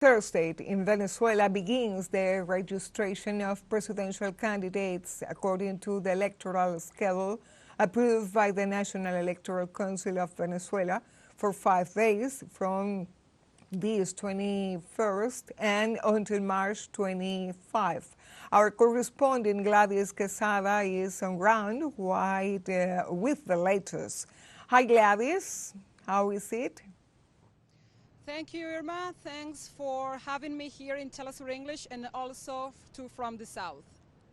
Thursday in Venezuela begins the registration of presidential candidates according to the electoral schedule approved by the National Electoral Council of Venezuela for 5 days from this 21st and until March 25. Our correspondent Gladys Quesada is on ground with the latest. Hi Gladys, how is it? Thank you, Irma. Thanks for having me here in TeleSUR English and also from the South.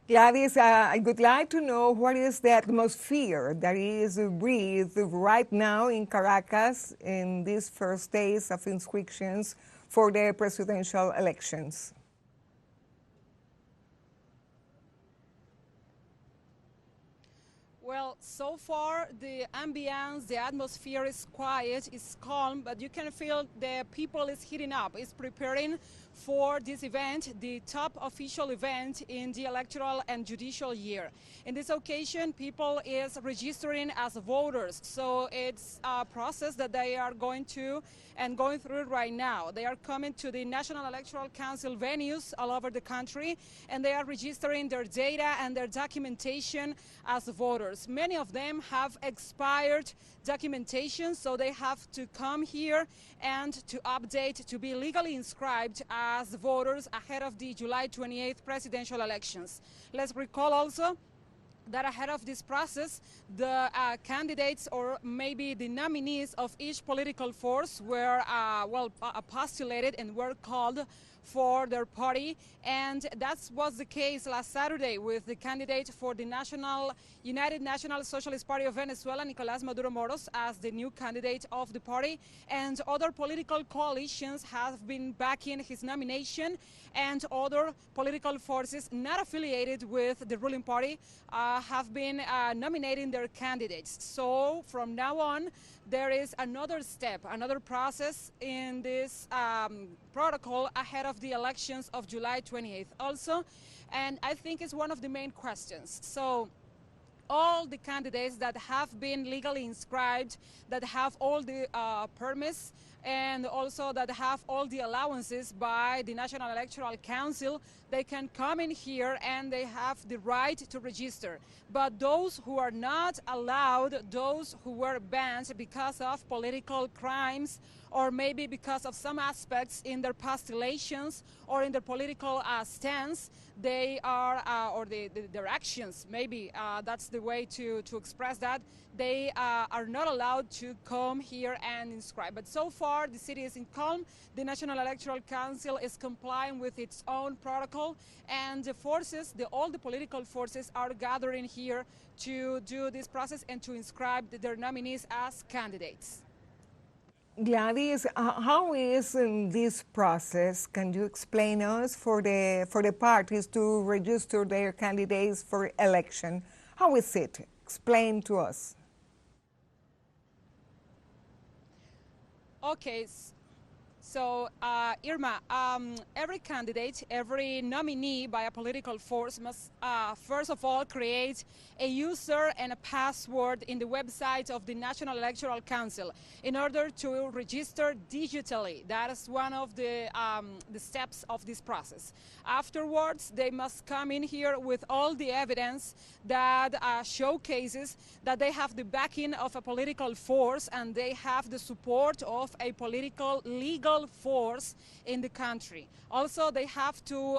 Gladys, I would like to know what is the atmosphere that is breathed right now in Caracas in these first days of inscriptions for the presidential elections. Well, so far the ambience, the atmosphere is quiet, is calm, but you can feel the people is heating up, is preparing for this event, the top official event in the electoral and judicial year. In this occasion, people is registering as voters, so it's a process that they are going through right now. They are coming to the National Electoral Council venues all over the country, and they are registering their data and their documentation as voters. Many of them have expired documentation, so they have to come here and to update to be legally inscribed as voters ahead of the July 28th presidential elections. Let's recall also that ahead of this process, the candidates or maybe the nominees of each political force were postulated and were called for their party, and that was the case last Saturday with the candidate for the United National Socialist Party of Venezuela, Nicolás Maduro Moros, as the new candidate of the party, and other political coalitions have been backing his nomination, and other political forces not affiliated with the ruling party have been nominating their candidates. So from now on, there is another step, another process in this protocol ahead of the elections of July 28th also, and I think it's one of the main questions. So all the candidates that have been legally inscribed, that have all the permits, and also that have all the allowances by the National Electoral Council, they can come in here and they have the right to register. But those who are not allowed, those who were banned because of political crimes, or maybe because of some aspects in their postulations or in their political stance, they are, their actions, maybe that's the way to express that, they are not allowed to come here and inscribe. But so far, the city is in calm. The National Electoral Council is complying with its own protocol, and the forces, all the political forces are gathering here to do this process and to inscribe their nominees as candidates. Gladys, how is this process? Can you explain us for the parties to register their candidates for election? How is it? Explain to us. Okay, so Irma, every candidate, every nominee by a political force must first of all create a user and a password in the website of the National Electoral Council in order to register digitally. That is one of the steps of this process. Afterwards, they must come in here with all the evidence that showcases that they have the backing of a political force and they have the support of a political legal force in the country. Also, they have to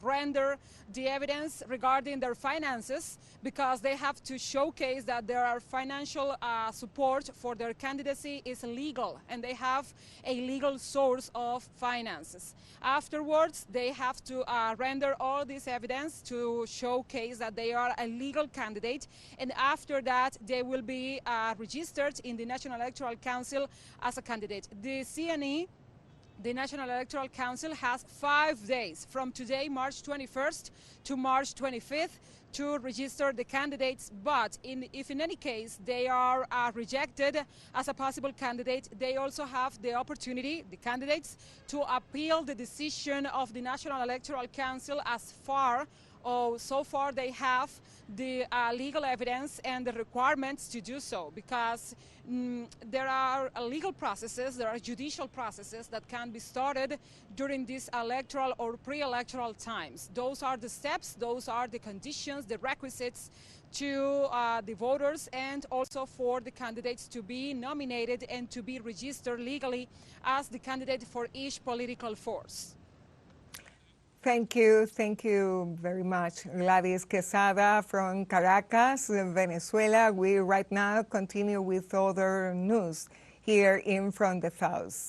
render the evidence regarding their finances, because they have to showcase that their financial support for their candidacy is legal and they have a legal source of finances. Afterwards, they have to render all this evidence to showcase that they are a legal candidate, and after that they will be registered in the National Electoral Council as a candidate. The CNE, the National Electoral Council, has 5 days from today, March 21st to March 25th, to register the candidates, but if in any case they are rejected as a possible candidate, they also have the opportunity, the candidates, to appeal the decision of the National Electoral Council as far So far they have the legal evidence and the requirements to do so, because there are legal processes, there are judicial processes that can be started during these electoral or pre-electoral times. Those are the steps, those are the conditions, the requisites to the voters, and also for the candidates to be nominated and to be registered legally as the candidate for each political force. Thank you very much, Gladys Quesada from Caracas, Venezuela. We right now continue with other news here in From the House.